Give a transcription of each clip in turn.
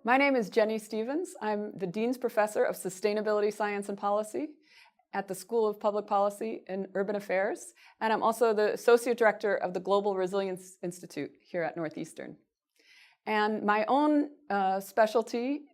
My name is Jennie Stevens. I'm the Dean's Professor of Sustainability Science and Policy at the School of Public Policy and Urban Affairs, and I'm also the Associate Director of the Global Resilience Institute here at Northeastern. And my own specialty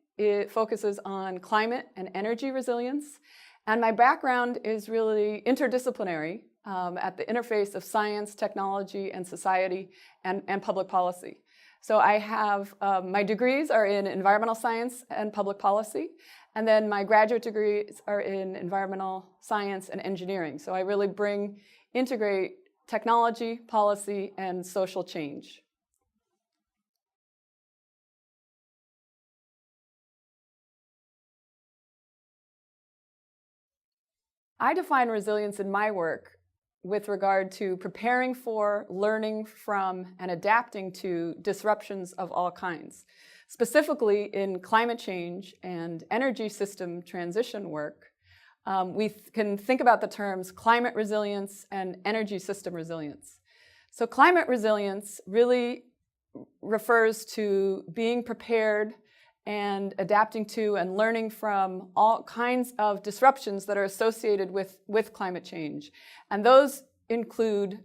focuses on climate and energy resilience, and my background is really interdisciplinary at the interface of science, technology, and society, and public policy. So I have, my degrees are in environmental science and public policy, and then my graduate degrees are in environmental science and engineering. So I really integrate technology, policy, and social change. I define resilience in my work with regard to preparing for, learning from, and adapting to disruptions of all kinds. Specifically in climate change and energy system transition work, we can think about the terms climate resilience and energy system resilience. So climate resilience really refers to being prepared and adapting to and learning from all kinds of disruptions that are associated with climate change. And those include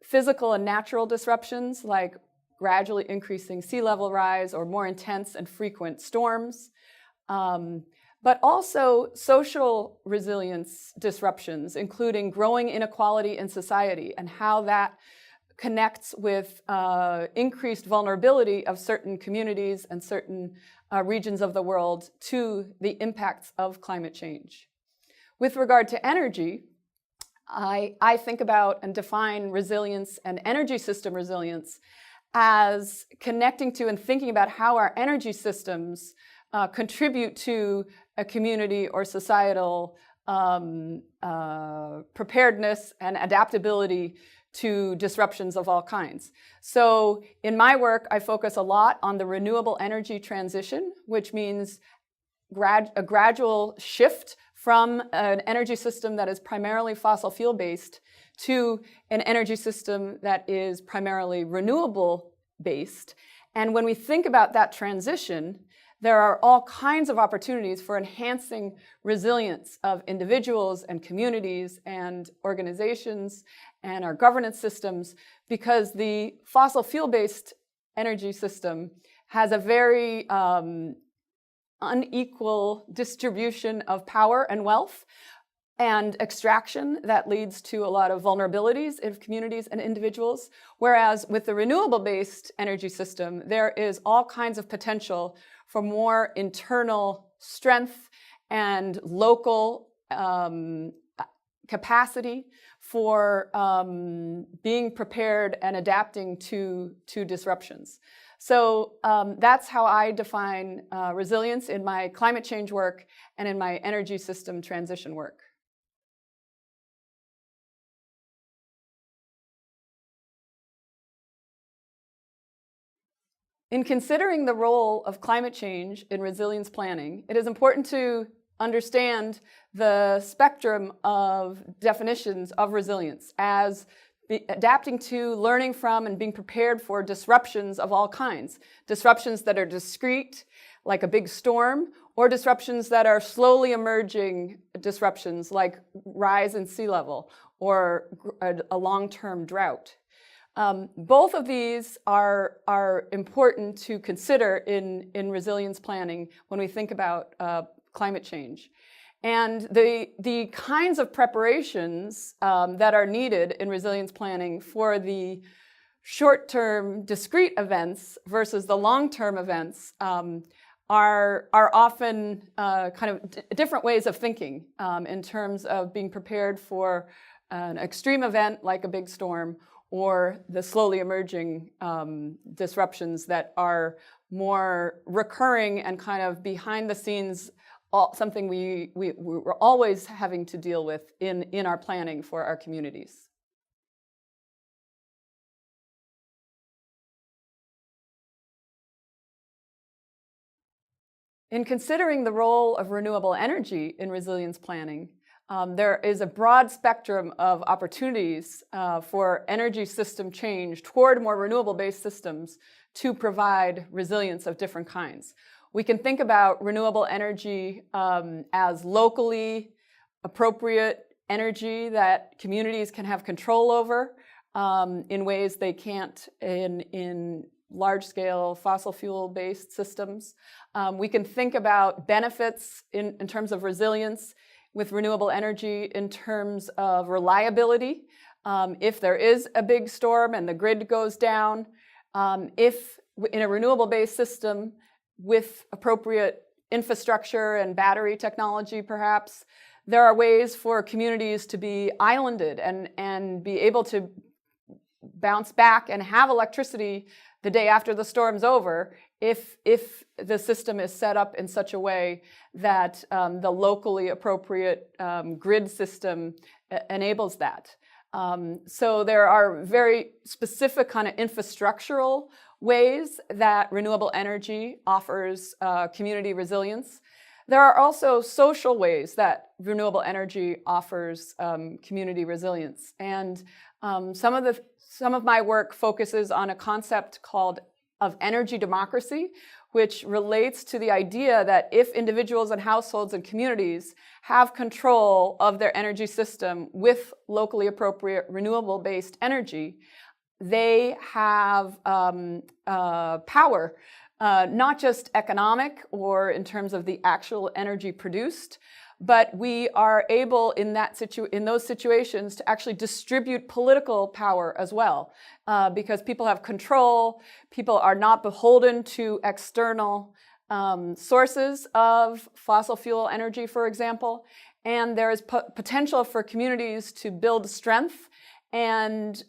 physical and natural disruptions like gradually increasing sea level rise or more intense and frequent storms, but also social resilience disruptions, including growing inequality in society and how that connects with increased vulnerability of certain communities and certain regions of the world to the impacts of climate change. With regard to energy, I think about and define resilience and energy system resilience as connecting to and thinking about how our energy systems contribute to a community or societal preparedness and adaptability to disruptions of all kinds. So in my work, I focus a lot on the renewable energy transition, which means a gradual shift from an energy system that is primarily fossil fuel based to an energy system that is primarily renewable based. And when we think about that transition, there are all kinds of opportunities for enhancing resilience of individuals and communities and organizations and our governance systems, because the fossil fuel-based energy system has a very unequal distribution of power and wealth and extraction that leads to a lot of vulnerabilities of communities and individuals. Whereas with the renewable-based energy system, there is all kinds of potential for more internal strength and local capacity for being prepared and adapting to disruptions. So that's how I define resilience in my climate change work and in my energy system transition work. In considering the role of climate change in resilience planning, it is important to understand the spectrum of definitions of resilience as adapting to, learning from, and being prepared for disruptions of all kinds. Disruptions that are discrete, like a big storm, or disruptions that are slowly emerging disruptions, like rise in sea level or a long-term drought. Both of these are important to consider in resilience planning when we think about climate change. And the kinds of preparations that are needed in resilience planning for the short-term discrete events versus the long-term events are often kind of different ways of thinking in terms of being prepared for an extreme event like a big storm, or the slowly emerging disruptions that are more recurring and kind of behind the scenes, something we're always having to deal with in our planning for our communities. In considering the role of renewable energy in resilience planning, There is a broad spectrum of opportunities for energy system change toward more renewable-based systems to provide resilience of different kinds. We can think about renewable energy as locally appropriate energy that communities can have control over in ways they can't in large-scale fossil fuel-based systems. We can think about benefits in terms of resilience with renewable energy in terms of reliability. If there is a big storm and the grid goes down, if in a renewable-based system with appropriate infrastructure and battery technology perhaps, there are ways for communities to be islanded and be able to bounce back and have electricity the day after the storm's over if the system is set up in such a way that the locally appropriate grid system enables that. So there are very specific kind of infrastructural ways that renewable energy offers community resilience. There are also social ways that renewable energy offers community resilience. And some of my work focuses on a concept called of energy democracy, which relates to the idea that if individuals and households and communities have control of their energy system with locally appropriate renewable-based energy, they have power, not just economic or in terms of the actual energy produced, but we are able in those situations to actually distribute political power as well, because people have control, people are not beholden to external sources of fossil fuel energy, for example, and there is potential for communities to build strength and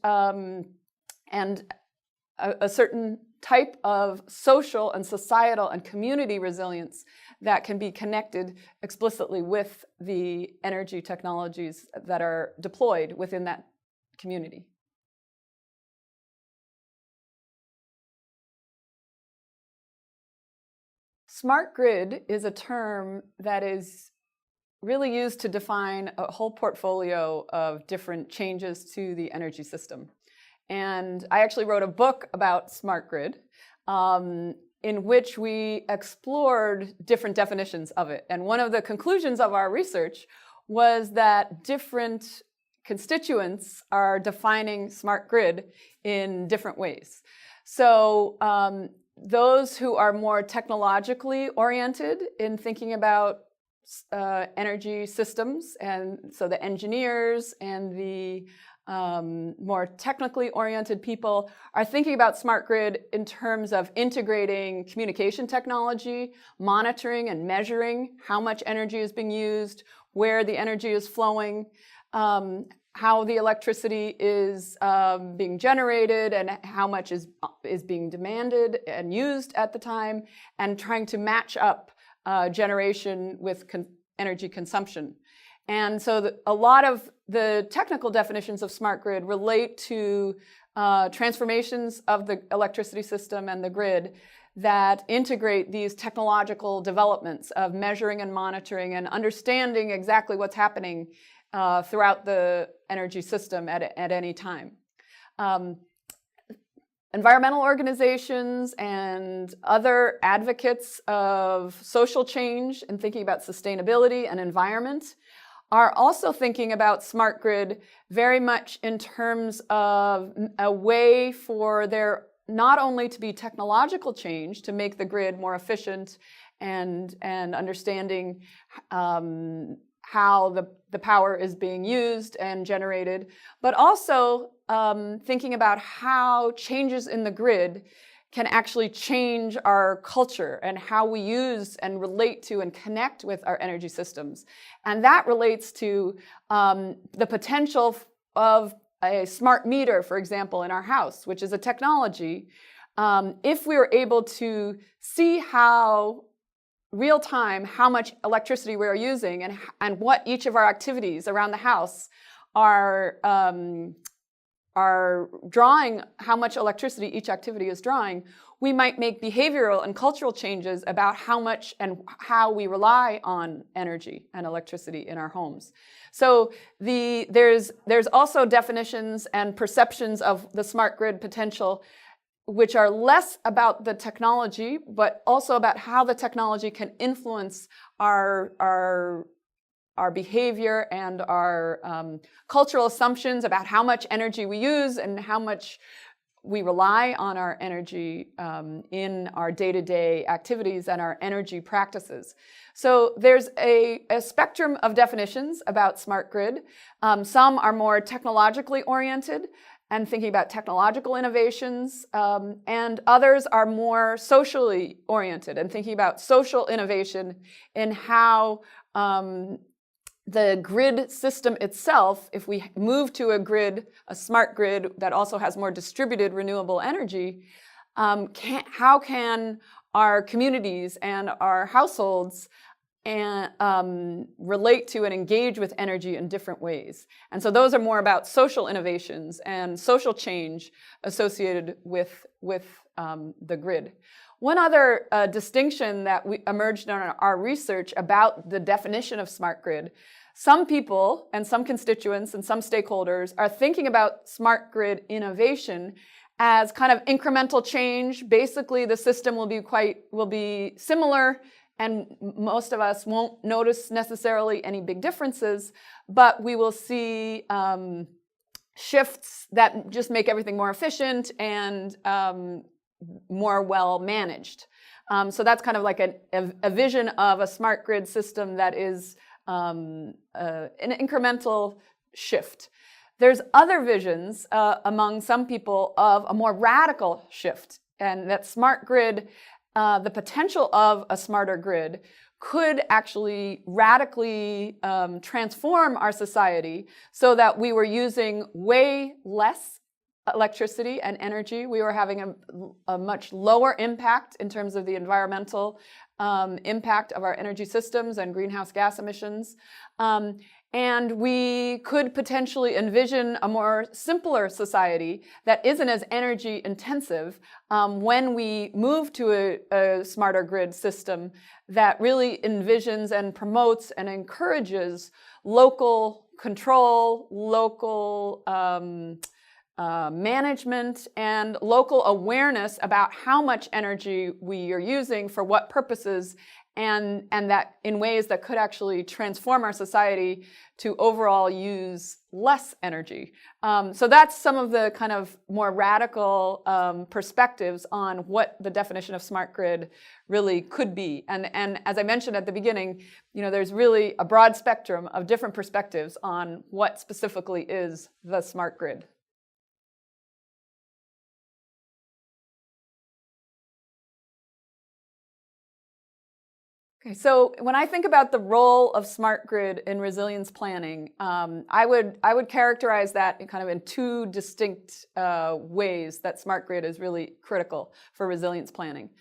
a certain type of social and societal and community resilience that can be connected explicitly with the energy technologies that are deployed within that community. Smart grid is a term that is really used to define a whole portfolio of different changes to the energy system. And I actually wrote a book about smart grid in which we explored different definitions of it. And one of the conclusions of our research was that different constituents are defining smart grid in different ways. So those who are more technologically oriented in thinking about energy systems, and so the engineers and the more technically oriented people are thinking about smart grid in terms of integrating communication technology, monitoring and measuring how much energy is being used, where the energy is flowing, how the electricity is being generated and how much is being demanded and used at the time, and trying to match up generation with energy consumption. And so a lot of the technical definitions of smart grid relate to transformations of the electricity system and the grid that integrate these technological developments of measuring and monitoring and understanding exactly what's happening throughout the energy system at any time. Environmental organizations and other advocates of social change and thinking about sustainability and environment are also thinking about smart grid very much in terms of a way for there not only to be technological change to make the grid more efficient and understanding how the power is being used and generated, but also thinking about how changes in the grid can actually change our culture and how we use and relate to and connect with our energy systems. And that relates to the potential of a smart meter, for example, in our house, which is a technology. If we were able to see how real time, how much electricity we are using and what each of our activities around the house are drawing, how much electricity each activity is drawing, we might make behavioral and cultural changes about how much and how we rely on energy and electricity in our homes. So there's also definitions and perceptions of the smart grid potential which are less about the technology, but also about how the technology can influence our behavior and our cultural assumptions about how much energy we use and how much we rely on our energy in our day-to-day activities and our energy practices. So there's a spectrum of definitions about smart grid. Some are more technologically oriented and thinking about technological innovations, and others are more socially oriented and thinking about social innovation in how the grid system itself, if we move to a smart grid that also has more distributed renewable energy, how can our communities and our households relate to and engage with energy in different ways? And so those are more about social innovations and social change associated with the grid. One other distinction that emerged in our research about the definition of smart grid, some people and some constituents and some stakeholders are thinking about smart grid innovation as kind of incremental change. Basically, the system will be similar, and most of us won't notice necessarily any big differences, but we will see shifts that just make everything more efficient and more well managed. So that's kind of like a vision of a smart grid system that is an incremental shift. There's other visions among some people of a more radical shift, and that smart grid, the potential of a smarter grid could actually radically transform our society so that we were using way less electricity and energy. We were having a much lower impact in terms of the environmental impact of our energy systems and greenhouse gas emissions. And we could potentially envision a more simpler society that isn't as energy intensive when we move to a smarter grid system that really envisions and promotes and encourages local control, local management, and local awareness about how much energy we are using for what purposes, and that in ways that could actually transform our society to overall use less energy. So that's some of the kind of more radical perspectives on what the definition of smart grid really could be. And as I mentioned at the beginning, there's really a broad spectrum of different perspectives on what specifically is the smart grid. Okay, so when I think about the role of smart grid in resilience planning, I would characterize that in two distinct ways that smart grid is really critical for resilience planning.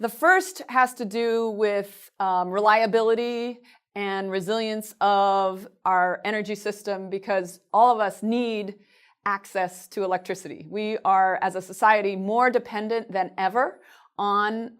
The first has to do with reliability and resilience of our energy system, because all of us need access to electricity. We are, as a society, more dependent than ever on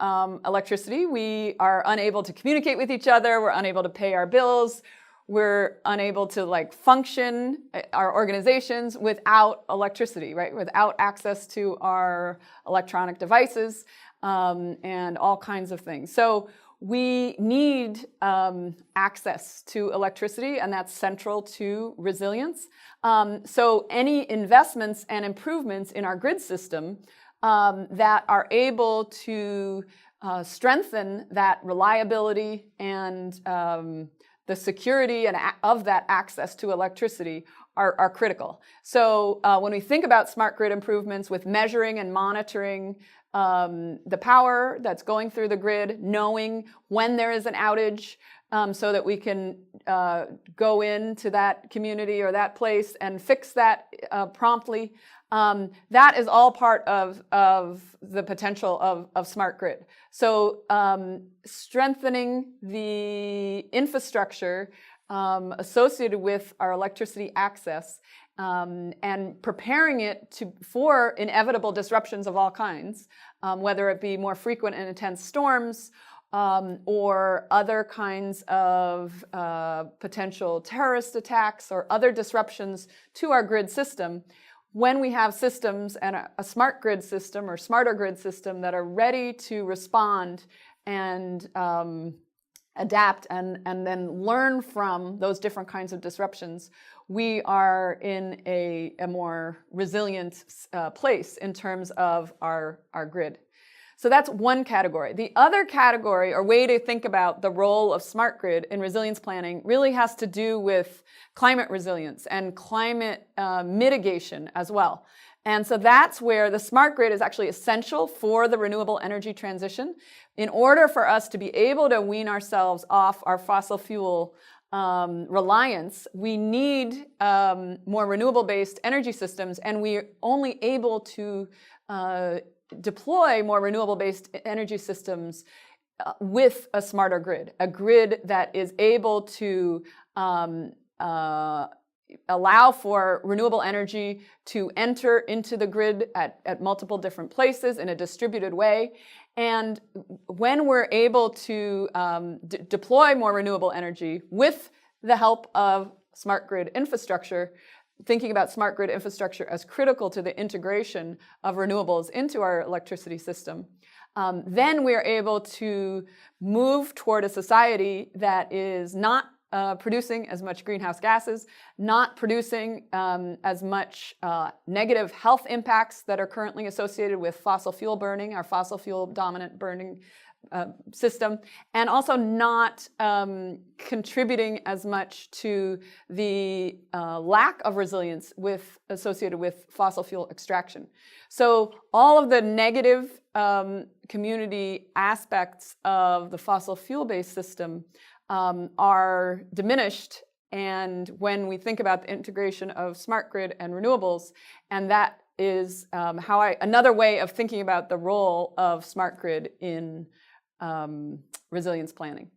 electricity. We are unable to communicate with each other. We're unable to pay our bills. We're unable to function our organizations without electricity, right? Without access to our electronic devices and all kinds of things. So we need access to electricity, and that's central to resilience. So any investments and improvements in our grid system that are able to strengthen that reliability and the security of that access to electricity are critical. So when we think about smart grid improvements with measuring and monitoring the power that's going through the grid, knowing when there is an outage so that we can go into that community or that place and fix that promptly, that is all part of the potential of smart grid. So strengthening the infrastructure associated with our electricity access and preparing it for inevitable disruptions of all kinds, whether it be more frequent and intense storms, or other kinds of potential terrorist attacks or other disruptions to our grid system. When we have systems and a smart grid system or smarter grid system that are ready to respond and adapt and then learn from those different kinds of disruptions, we are in a more resilient place in terms of our grid. So that's one category. The other category or way to think about the role of smart grid in resilience planning really has to do with climate resilience and climate mitigation as well. And so that's where the smart grid is actually essential for the renewable energy transition. In order for us to be able to wean ourselves off our fossil fuel reliance, we need more renewable-based energy systems, and we're only able to deploy more renewable-based energy systems with a smarter grid, a grid that is able to allow for renewable energy to enter into the grid at multiple different places in a distributed way. And when we're able to deploy more renewable energy with the help of smart grid infrastructure, thinking about smart grid infrastructure as critical to the integration of renewables into our electricity system, then we're able to move toward a society that is not producing as much greenhouse gases, not producing as much negative health impacts that are currently associated with fossil fuel burning, our fossil fuel dominant burning system, and also not contributing as much to the lack of resilience associated with fossil fuel extraction. So all of the negative community aspects of the fossil fuel-based system are diminished, and when we think about the integration of smart grid and renewables, and that is another way of thinking about the role of smart grid in resilience planning.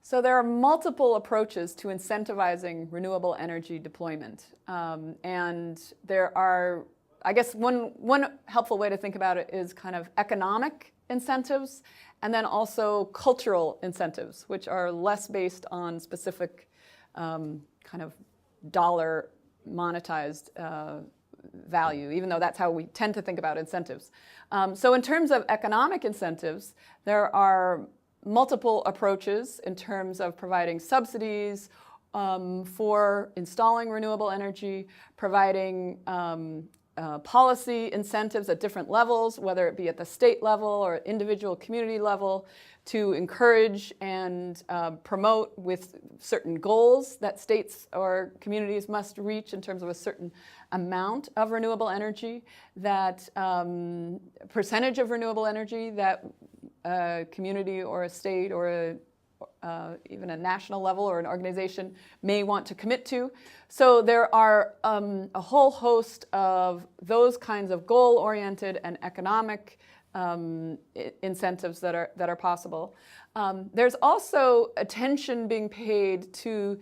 So there are multiple approaches to incentivizing renewable energy deployment, and there are, I guess one helpful way to think about it is kind of economic incentives and then also cultural incentives, which are less based on specific kind of dollar monetized value, even though that's how we tend to think about incentives. So in terms of economic incentives, there are multiple approaches in terms of providing subsidies for installing renewable energy, providing policy incentives at different levels, whether it be at the state level or individual community level, to encourage and promote with certain goals that states or communities must reach in terms of a certain amount of renewable energy, that percentage of renewable energy that a community or a state or even a national level or an organization may want to commit to. So there are a whole host of those kinds of goal-oriented and economic incentives that are possible. There's also attention being paid to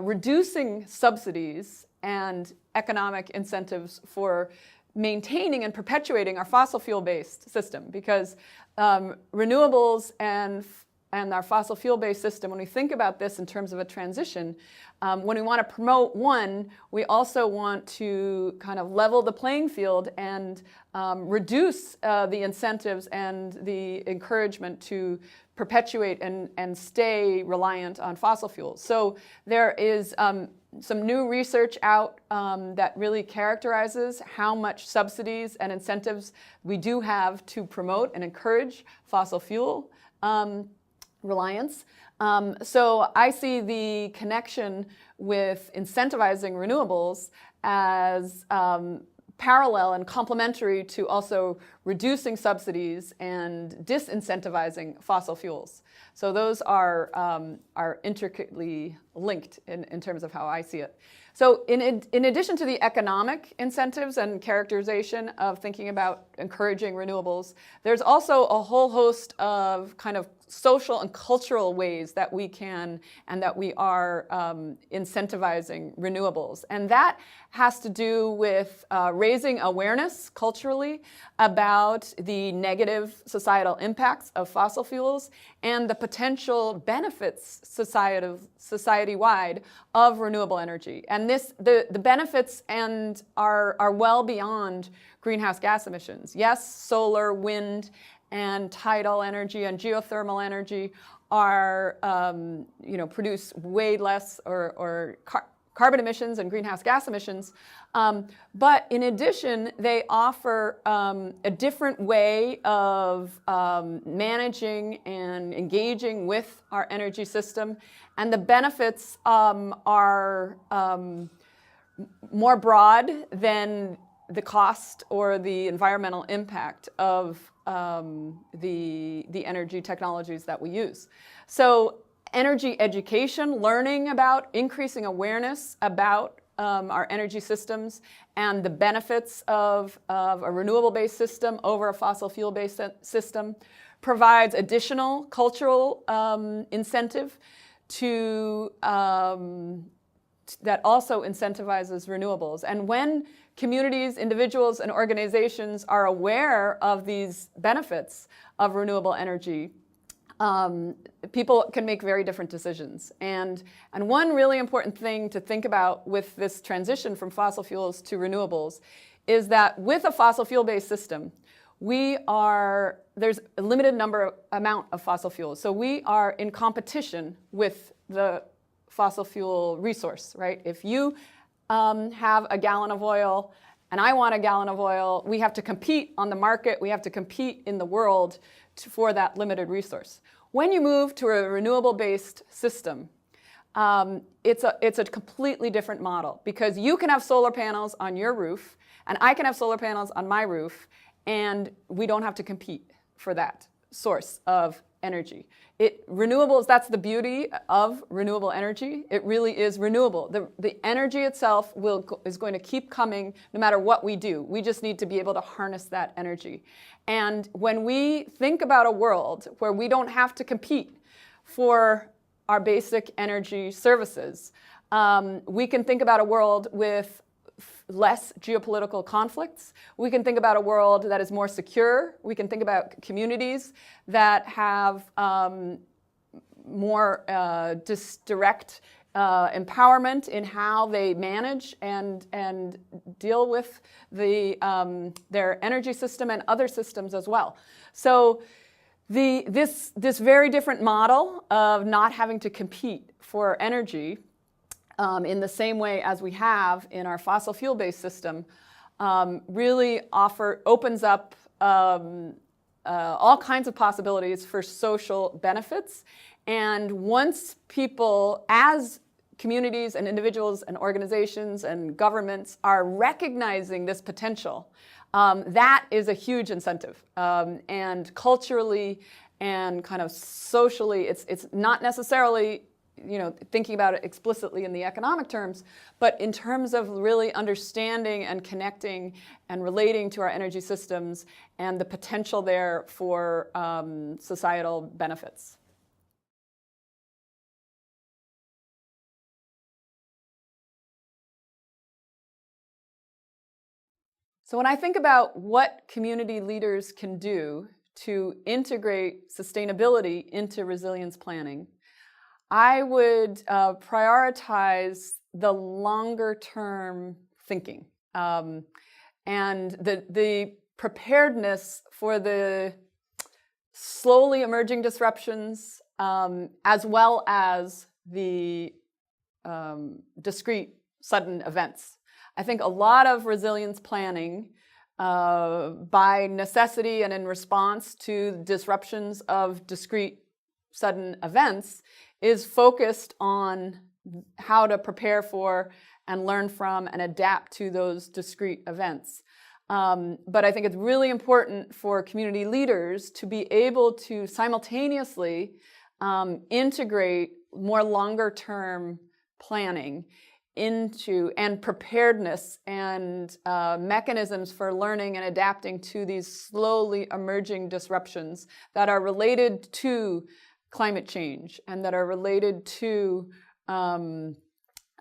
reducing subsidies and economic incentives for maintaining and perpetuating our fossil fuel-based system, because renewables and our fossil fuel-based system, when we think about this in terms of a transition, when we want to promote one, we also want to kind of level the playing field and reduce the incentives and the encouragement to perpetuate and stay reliant on fossil fuels. So there is some new research out that really characterizes how much subsidies and incentives we do have to promote and encourage fossil fuel reliance. So I see the connection with incentivizing renewables as parallel and complementary to also reducing subsidies and disincentivizing fossil fuels. So those are intricately linked in terms of how I see it. So in addition to the economic incentives and characterization of thinking about encouraging renewables, there's also a whole host of kind of social and cultural ways that we can and that we are incentivizing renewables. And that has to do with raising awareness culturally about the negative societal impacts of fossil fuels and the potential benefits society-wide of renewable energy. And the benefits are well beyond greenhouse gas emissions. Yes, solar, wind, and tidal energy and geothermal energy are, produce way less or carbon emissions and greenhouse gas emissions. But in addition, they offer a different way of managing and engaging with our energy system. And the benefits are more broad than the cost or the environmental impact of the energy technologies that we use. So energy education, learning about, increasing awareness about our energy systems and the benefits of a renewable-based system over a fossil fuel-based system provides additional cultural incentive to that also incentivizes renewables. And when communities, individuals, and organizations are aware of these benefits of renewable energy, people can make very different decisions. And one really important thing to think about with this transition from fossil fuels to renewables is that with a fossil fuel-based system, there's a limited amount of fossil fuels. So we are in competition with the fossil fuel resource, right? If you have a gallon of oil and I want a gallon of oil, we have to compete on the market, we have to compete in the world for that limited resource. When you move to a renewable-based system, it's a completely different model because you can have solar panels on your roof and I can have solar panels on my roof and we don't have to compete for that source of energy. Renewables, that's the beauty of renewable energy. It really is renewable. The energy itself is going to keep coming no matter what we do. We just need to be able to harness that energy. And when we think about a world where we don't have to compete for our basic energy services, we can think about a world with less geopolitical conflicts. We can think about a world that is more secure. We can think about communities that have more direct empowerment in how they manage and deal with their energy system and other systems as well. So this very different model of not having to compete for energy in the same way as we have in our fossil fuel-based system, really opens up all kinds of possibilities for social benefits. And once people, as communities and individuals and organizations and governments are recognizing this potential, that is a huge incentive. And culturally and kind of socially, it's not necessarily thinking about it explicitly in the economic terms, but in terms of really understanding and connecting and relating to our energy systems and the potential there for societal benefits. So when I think about what community leaders can do to integrate sustainability into resilience planning, I would prioritize the longer-term thinking and the preparedness for the slowly emerging disruptions as well as the discrete sudden events. I think a lot of resilience planning by necessity and in response to disruptions of discrete sudden events is focused on how to prepare for and learn from and adapt to those discrete events. But I think it's really important for community leaders to be able to simultaneously integrate more longer-term planning into and preparedness and mechanisms for learning and adapting to these slowly emerging disruptions that are related to climate change and that are related to kind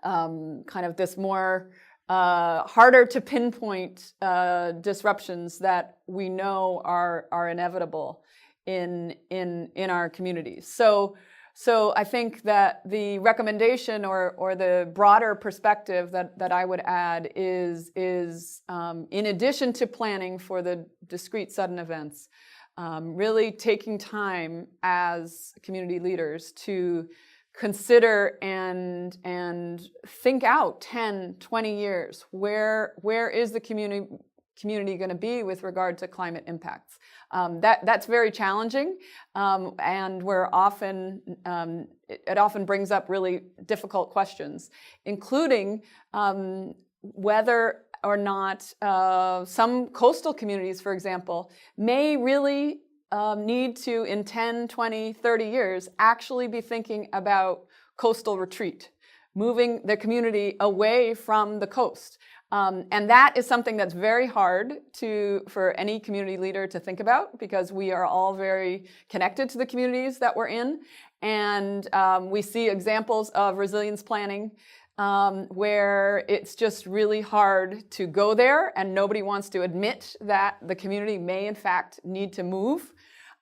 of this more harder to pinpoint disruptions that we know are inevitable in our communities. So I think that the recommendation or the broader perspective that I would add is in addition to planning for the discrete sudden events, really taking time as community leaders to consider and think out 10, 20 years, where is the community going to be with regard to climate impacts. That's very challenging, and it often brings up really difficult questions, including whether or not some coastal communities, for example, may really need to, in 10, 20, 30 years, actually be thinking about coastal retreat, moving the community away from the coast. And that is something that's very hard for any community leader to think about, because we are all very connected to the communities that we're in. And we see examples of resilience planning where it's just really hard to go there, and nobody wants to admit that the community may in fact need to move.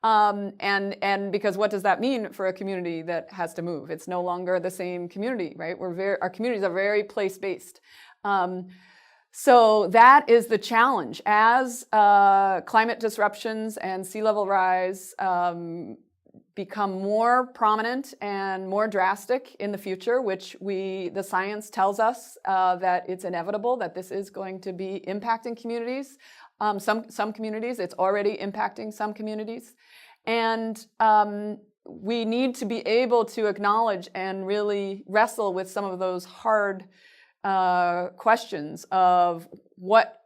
And because what does that mean for a community that has to move? It's no longer the same community, right? Our communities are very place-based. So that is the challenge. As climate disruptions and sea level rise become more prominent and more drastic in the future, which the science tells us that it's inevitable, that this is going to be impacting communities. Some communities, it's already impacting some communities. And we need to be able to acknowledge and really wrestle with some of those hard questions of what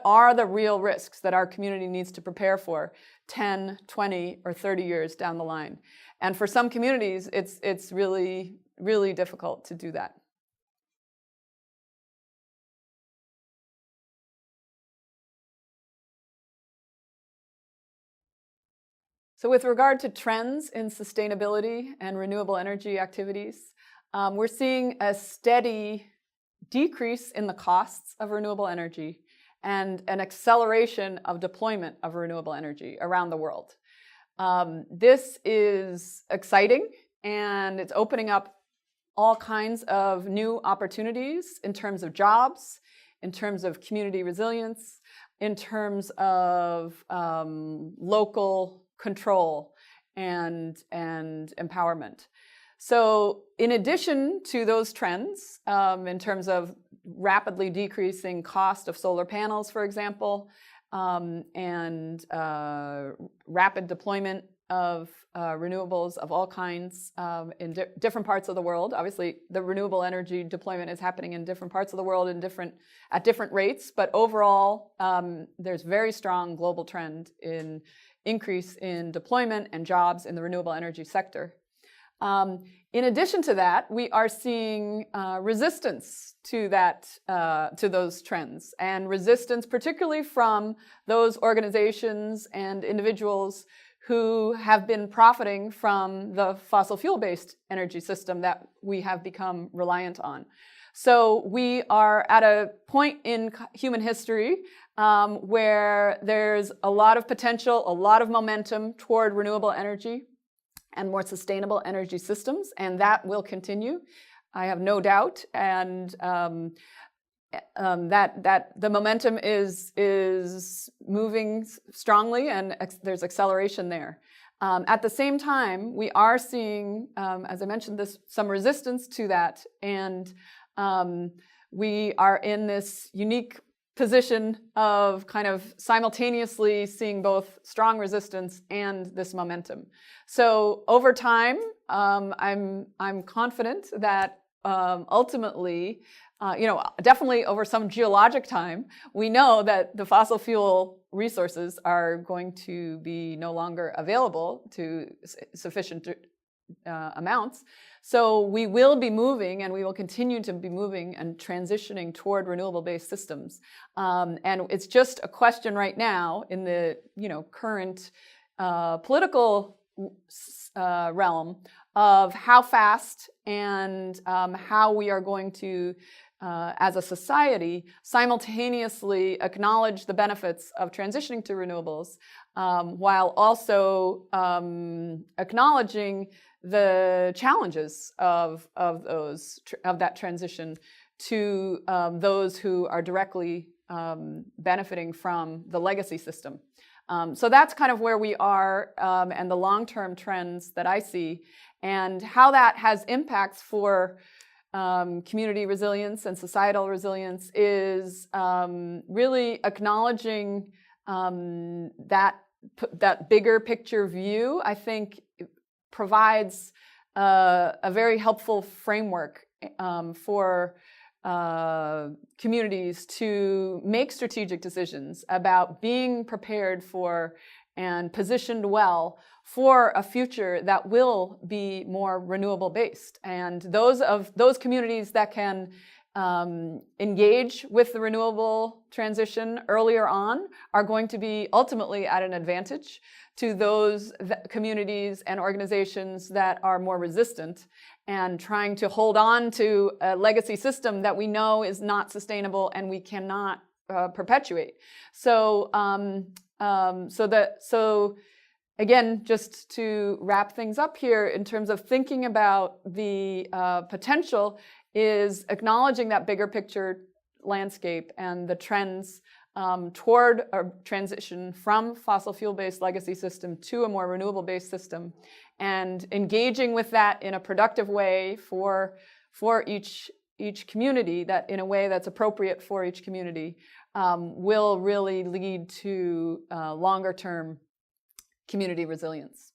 are the real risks that our community needs to prepare for 10, 20, or 30 years down the line. And for some communities, it's really, really difficult to do that. So with regard to trends in sustainability and renewable energy activities, we're seeing a steady decrease in the costs of renewable energy and an acceleration of deployment of renewable energy around the world. This is exciting, and it's opening up all kinds of new opportunities in terms of jobs, in terms of community resilience, in terms of local control and empowerment. So in addition to those trends, in terms of rapidly decreasing cost of solar panels, for example, and rapid deployment of renewables of all kinds in different parts of the world. Obviously, the renewable energy deployment is happening in different parts of the world at different rates, but overall, there's very strong global trend in increase in deployment and jobs in the renewable energy sector. In addition to that, we are seeing resistance to those trends, and resistance particularly from those organizations and individuals who have been profiting from the fossil fuel-based energy system that we have become reliant on. So we are at a point in human history where there's a lot of potential, a lot of momentum toward renewable energy and more sustainable energy systems, and that will continue, I have no doubt. And that the momentum is moving strongly, and there's acceleration there. At the same time, we are seeing, as I mentioned, some resistance to that, and we are in this unique position of kind of simultaneously seeing both strong resistance and this momentum. So over time, I'm confident that ultimately, definitely over some geologic time, we know that the fossil fuel resources are going to be no longer available to sufficient amounts. So we will be moving, and we will continue to be moving and transitioning toward renewable-based systems. And it's just a question right now in the current political realm of how fast and how we are going to, as a society, simultaneously acknowledge the benefits of transitioning to renewables, while also acknowledging the challenges of that transition to those who are directly benefiting from the legacy system. So that's kind of where we are, and the long-term trends that I see, and how that has impacts for community resilience and societal resilience is really acknowledging that bigger picture view. I think provides a very helpful framework for communities to make strategic decisions about being prepared for and positioned well for a future that will be more renewable based. And those communities that can engage with the renewable transition earlier on are going to be ultimately at an advantage to those communities and organizations that are more resistant and trying to hold on to a legacy system that we know is not sustainable and we cannot perpetuate. So again, just to wrap things up here in terms of thinking about the potential, is acknowledging that bigger picture landscape and the trends toward a transition from fossil fuel-based legacy system to a more renewable-based system, and engaging with that in a productive way for each community, that in a way that's appropriate for each community, will really lead to longer-term community resilience.